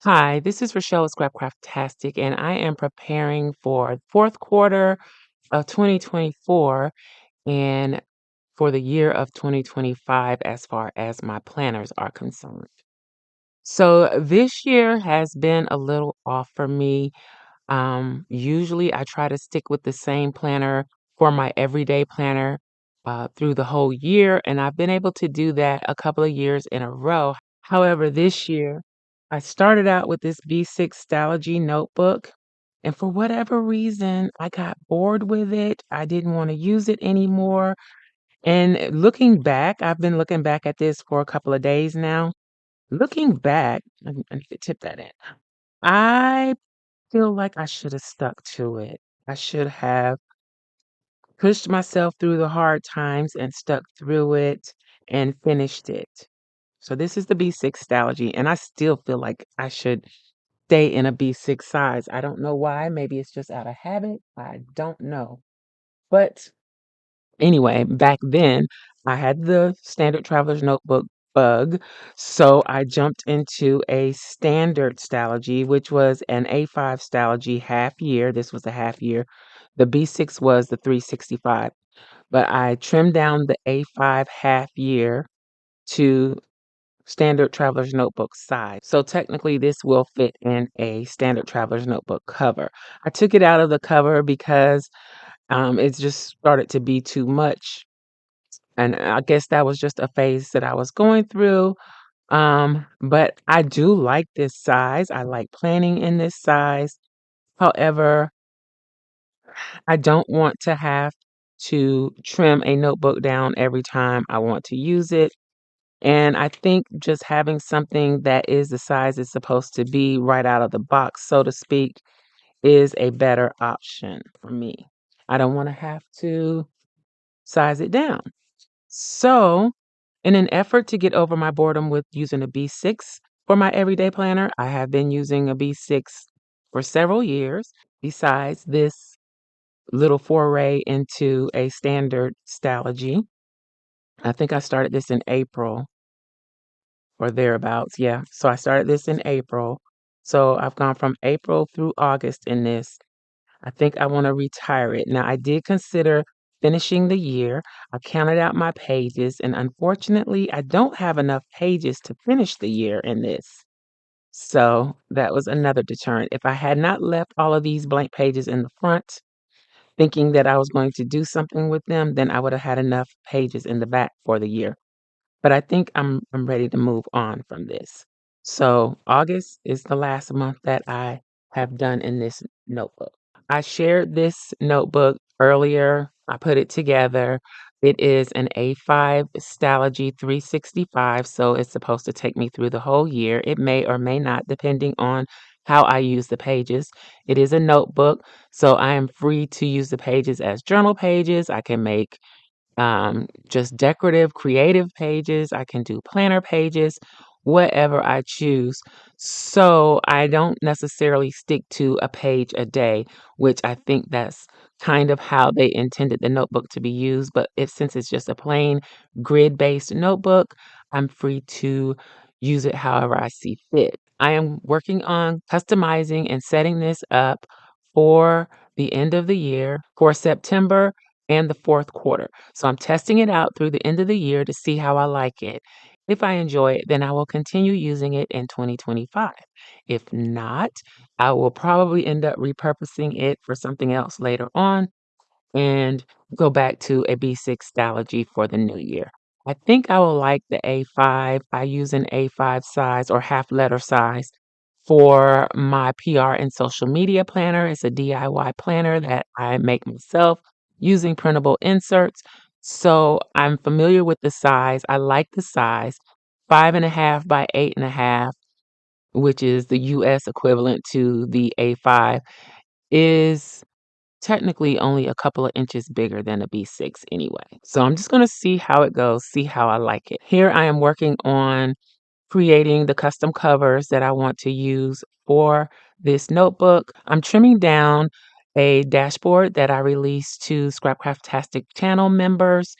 Hi, this is Rachelle with SCRAPCRAFTASTIC, and I am preparing for fourth quarter of 2024 and for the year of 2025 as far as my planners are concerned. So this year has been a little off for me. Usually I try to stick with the same planner for my everyday planner through the whole year, and I've been able to do that a couple of years in a row. However, this year I started out with this B6 Stalogy notebook, and for whatever reason, I got bored with it. I didn't want to use it anymore. And looking back, I've been looking back at this for a couple of days now. Looking back, I need to tip that in. I feel like I should have stuck to it. I should have pushed myself through the hard times and stuck through it and finished it. So this is the B6 Stalogy, and I still feel like I should stay in a B6 size. I don't know why. Maybe it's just out of habit. I don't know. But anyway, back then I had the standard traveler's notebook bug, so I jumped into a standard Stalogy, which was an A5 Stalogy half year. This was a half year. The B6 was the 365, but I trimmed down the A5 half year to standard traveler's notebook size. So technically this will fit in a standard traveler's notebook cover. I took it out of the cover because it just started to be too much. And I guess that was just a phase that I was going through. But I do like this size. I like planning in this size. However, I don't want to have to trim a notebook down every time I want to use it. And I think just having something that is the size it's supposed to be right out of the box, so to speak, is a better option for me. I don't want to have to size it down. So, in an effort to get over my boredom with using a B6 for my everyday planner, I have been using a B6 for several years. Besides this little foray into a standard Stalogy, I think I started this in April or thereabouts. Yeah. So I started this in April. So I've gone from April through August in this. I think I want to retire it. Now, I did consider finishing the year. I counted out my pages, and unfortunately, I don't have enough pages to finish the year in this. So that was another deterrent. If I had not left all of these blank pages in the front, thinking that I was going to do something with them, then I would have had enough pages in the back for the year. But I think I'm ready to move on from this. So August is the last month that I have done in this notebook. I shared this notebook earlier. I put it together. It is an A5 Stalogy 365, so it's supposed to take me through the whole year. It may or may not, depending on how I use the pages. It is a notebook, so I am free to use the pages as journal pages. I can make just decorative, creative pages. I can do planner pages, whatever I choose. So I don't necessarily stick to a page a day, which I think that's kind of how they intended the notebook to be used. But if since it's just a plain grid-based notebook, I'm free to use it however I see fit. I am working on customizing and setting this up for the end of the year for September and the fourth quarter. So I'm testing it out through the end of the year to see how I like it. If I enjoy it, then I will continue using it in 2025. If not, I will probably end up repurposing it for something else later on and go back to a B6 Stalogy for the new year. I think I will like the A5. I use an A5 size or half letter size for my PR and social media planner. It's a DIY planner that I make myself using printable inserts. So I'm familiar with the size. I like the size. 5.5 by 8.5, which is the US equivalent to the A5, is technically only a couple of inches bigger than a B6 anyway. So I'm just going to see how it goes, see how I like it. Here I am working on creating the custom covers that I want to use for this notebook. I'm trimming down a dashboard that I released to Scrapcraftastic channel members,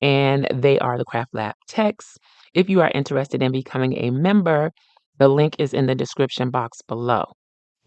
and they are the Craft Lab techs. If you are interested in becoming a member, The link is in the description box below.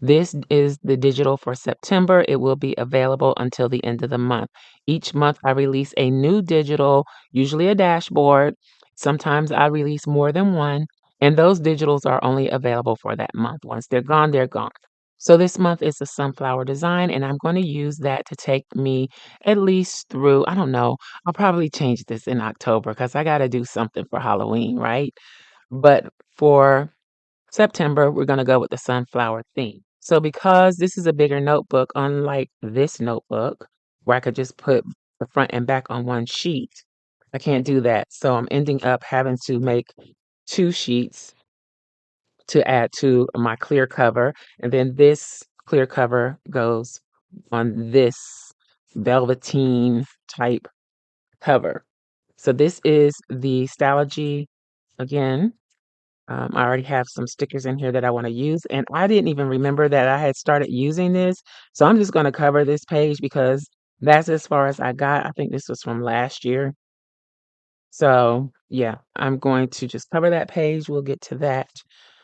This is the digital for September. It will be available until the end of the month. Each month, I release a new digital, usually a dashboard. Sometimes I release more than one, and those digitals are only available for that month. Once they're gone, they're gone. So this month is the sunflower design, and I'm going to use that to take me at least through, I don't know, I'll probably change this in October because I got to do something for Halloween, right? But for September, we're going to go with the sunflower theme. So because this is a bigger notebook, unlike this notebook, where I could just put the front and back on one sheet, I can't do that. So I'm ending up having to make two sheets to add to my clear cover. And then this clear cover goes on this velveteen type cover. So this is the Stalogy again. I already have some stickers in here that I want to use, and I didn't even remember that I had started using this. So I'm just going to cover this page because that's as far as I got. I think this was from last year. So yeah, I'm going to just cover that page. We'll get to that.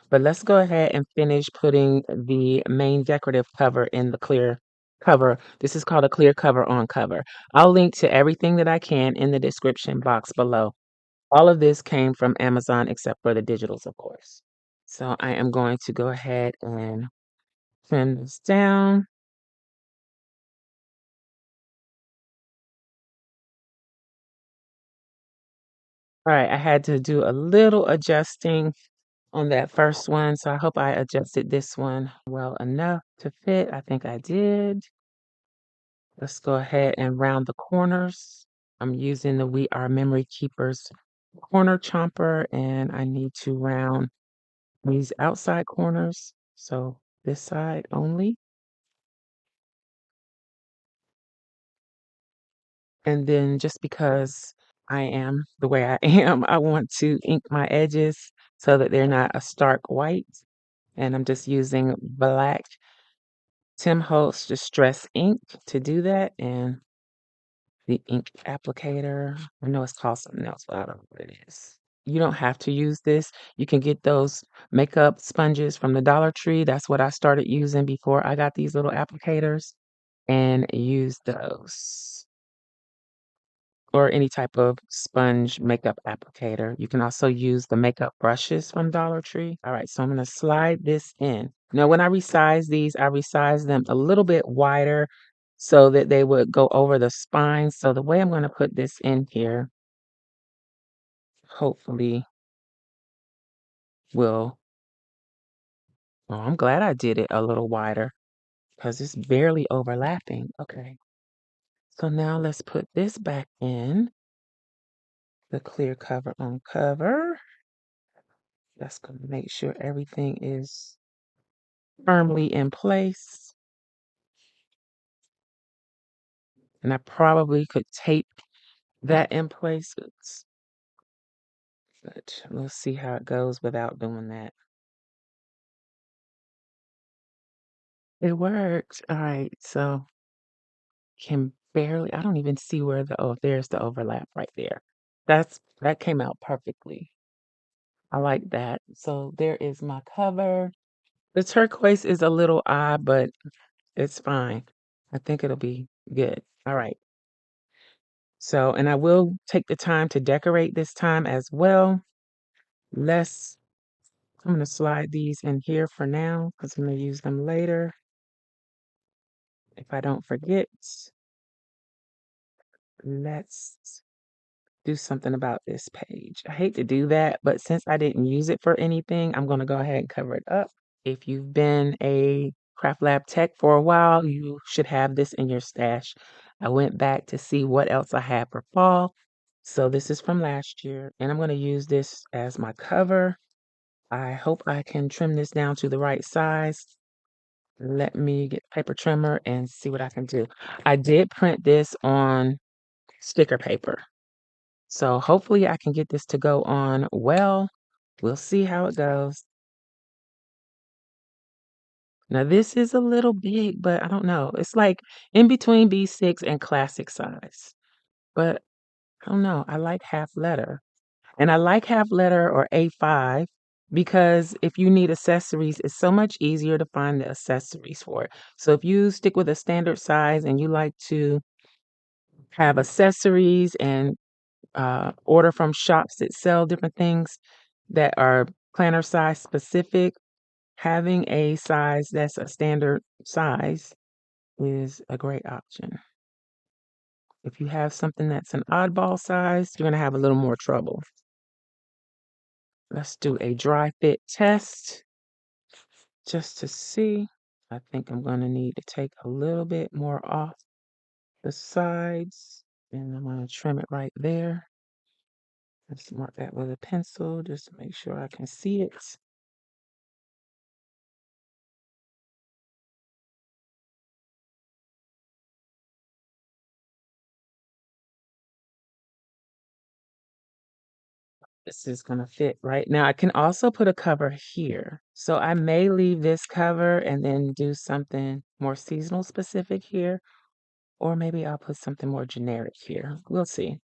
But let's go ahead and finish putting the main decorative cover in the clear cover. This is called a clear cover on cover. I'll link to everything that I can in the description box below. All of this came from Amazon except for the digitals, of course. So I am going to go ahead and trim this down. All right, I had to do a little adjusting on that first one, so I hope I adjusted this one well enough to fit. I think I did. Let's go ahead and round the corners. I'm using the We Are Memory Keepers corner chomper, and I need to round these outside corners. So this side only. And then just because I am the way I am, I want to ink my edges so that they're not a stark white. And I'm just using black Tim Holtz Distress ink to do that. And the ink applicator, I know it's called something else, but I don't know what it is. You don't have to use this. You can get those makeup sponges from the Dollar Tree. That's what I started using before I got these little applicators and use those. Or any type of sponge makeup applicator. You can also use the makeup brushes from Dollar Tree. All right, so I'm going to slide this in. Now, when I resize these, I resize them a little bit wider so that they would go over the spine. So the way I'm going to put this in here, hopefully will, oh, I'm glad I did it a little wider because it's barely overlapping. Okay, so now let's put this back in the clear cover on cover. That's going to make sure everything is firmly in place. And I probably could tape that in place, but we'll see how it goes without doing that. It worked. All right, so can barely, I don't even see where the, oh, there's the overlap right there. That came out perfectly. I like that. So there is my cover. The turquoise is a little odd, but it's fine. I think it'll be good. All right. So, and I will take the time to decorate this time as well. Let's, I'm going to slide these in here for now because I'm going to use them later. If I don't forget, let's do something about this page. I hate to do that, but since I didn't use it for anything, I'm going to go ahead and cover it up. If you've been a Craft Lab tech for a while, you should have this in your stash. I went back to see what else I had for fall. So this is from last year, and I'm going to use this as my cover. I hope I can trim this down to the right size. Let me get paper trimmer and see what I can do. I did print this on sticker paper. So hopefully I can get this to go on well. We'll see how it goes. Now this is a little big, but I don't know. It's like in between B6 and classic size. But I don't know. I like half letter. And I like half letter or A5 because if you need accessories, it's so much easier to find the accessories for it. So if you stick with a standard size and you like to have accessories and order from shops that sell different things that are planner size specific, having a size that's a standard size is a great option. If you have something that's an oddball size, you're going to have a little more trouble. Let's do a dry fit test just to see. I think I'm going to need to take a little bit more off the sides, and I'm going to trim it right there. Let's mark that with a pencil just to make sure I can see it. This is going to fit right now. I can also put a cover here. So I may leave this cover and then do something more seasonal specific here, or maybe I'll put something more generic here. We'll see.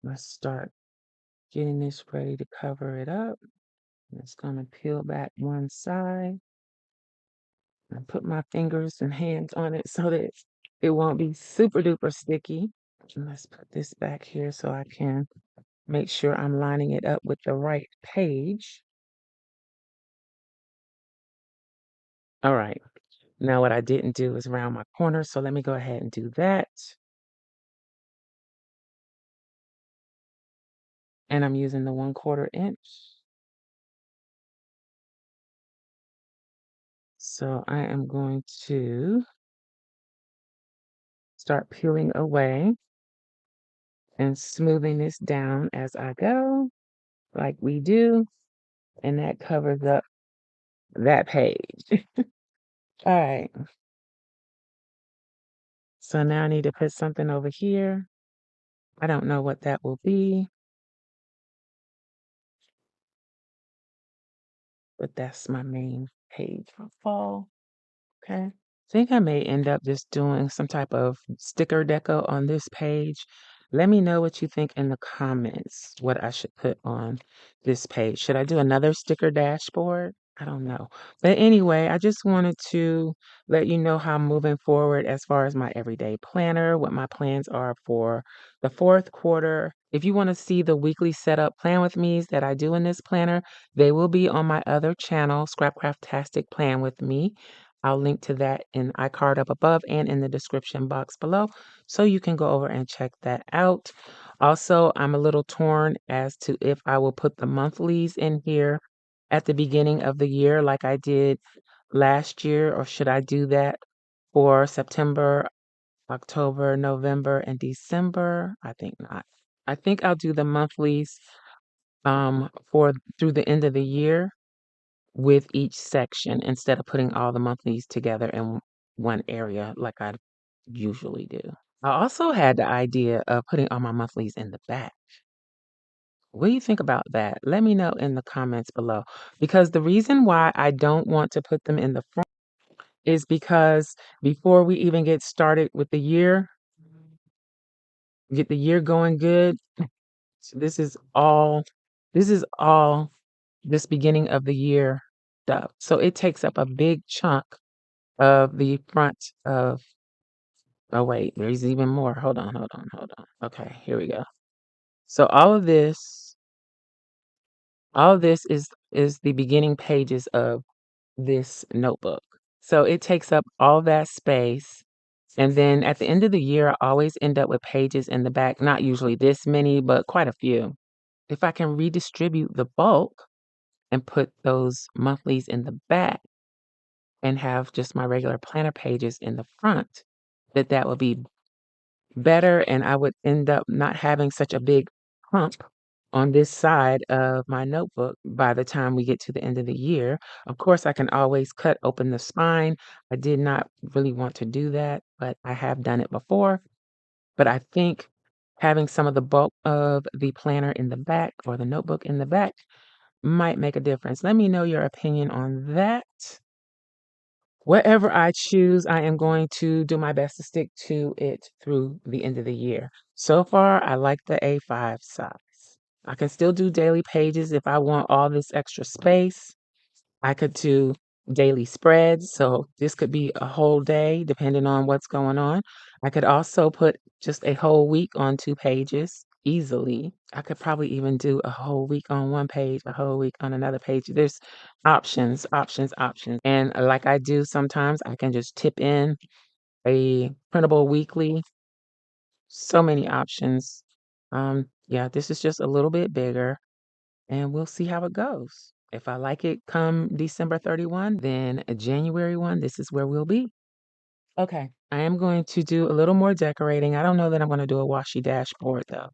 Let's start getting this ready to cover it up. It's going to peel back one side and put my fingers and hands on it so that it won't be super duper sticky. And let's put this back here so I can make sure I'm lining it up with the right page. All right. Now what I didn't do is round my corners, so let me go ahead and do that. And I'm using the 1/4 inch. So I am going to start peeling away and smoothing this down as I go, like we do. And that covers up that page. All right. So now I need to put something over here. I don't know what that will be, but that's my main page for fall. Okay. Think I may end up just doing some type of sticker deco on this page. Let me know what you think in the comments, what I should put on this page. Should I do another sticker dashboard? I don't know. But anyway, I just wanted to let you know how I'm moving forward as far as my everyday planner, what my plans are for the fourth quarter. If you want to see the weekly setup plan with me's that I do in this planner, they will be on my other channel, Scrapcraftastic Plan with Me. I'll link to that in iCard up above and in the description box below, so you can go over and check that out. Also, I'm a little torn as to if I will put the monthlies in here at the beginning of the year like I did last year, or should I do that for September, October, November, and December? I think not. I think I'll do the monthlies for through the end of the year with each section instead of putting all the monthlies together in one area like I usually do. I also had the idea of putting all my monthlies in the back. What do you think about that? Let me know in the comments below. Because the reason why I don't want to put them in the front is because before we even get started with the year, get the year going good, so this is all this beginning of the year stuff. So it takes up a big chunk of the front of oh wait, there's even more. Hold on. Okay, here we go. So all of this is the beginning pages of this notebook. So it takes up all that space. And then at the end of the year, I always end up with pages in the back, not usually this many, but quite a few. If I can redistribute the bulk and put those monthlies in the back and have just my regular planner pages in the front, that would be better, and I would end up not having such a big hump on this side of my notebook by the time we get to the end of the year. Of course, I can always cut open the spine. I did not really want to do that, but I have done it before. But I think having some of the bulk of the planner in the back or the notebook in the back might make a difference. Let me know your opinion on that. Whatever I choose, I am going to do my best to stick to it through the end of the year. So far, I like the A5 size. I can still do daily pages if I want all this extra space. I could do daily spreads, so this could be a whole day depending on what's going on. I could also put just a whole week on 2 pages easily. I could probably even do a whole week on 1 page, a whole week on another page. There's options, options, options. And like I do sometimes, I can just tip in a printable weekly. So many options. Yeah, this is just a little bit bigger and we'll see how it goes. If I like it come December 31, then January 1, this is where we'll be. Okay, I am going to do a little more decorating. I don't know that I'm going to do a washi dashboard though,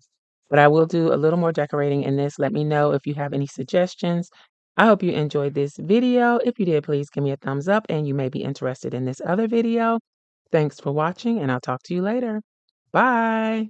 but I will do a little more decorating in this. Let me know if you have any suggestions. I hope you enjoyed this video. If you did, please give me a thumbs up and you may be interested in this other video. Thanks for watching and I'll talk to you later. Bye.